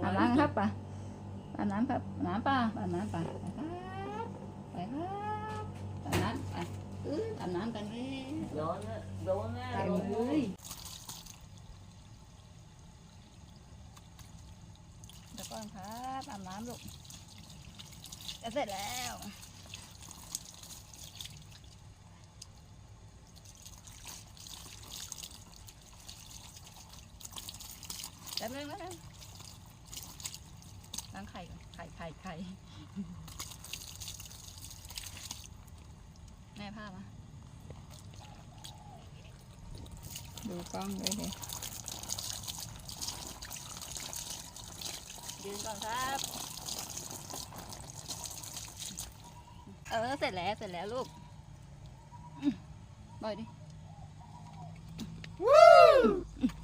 อาบน้ำครับป่ะอาบน้ำครับน้ำป่ะอาบน้ำป่ะไปครับไปครับอาบน้ำไปอาบน้ำกันเลย โดนนะโดนนะ เต็ม โดน เลยเดี๋ยวก่อนครับอาบน้ำลูกจะเสร็จแล้วแป๊บนึงนะล้างไข่ก่อนไข่แม่ผ้ามาดูกล้องด้วยดิยืนก่อนครับเสร็จแล้วลูกปล่อยดิ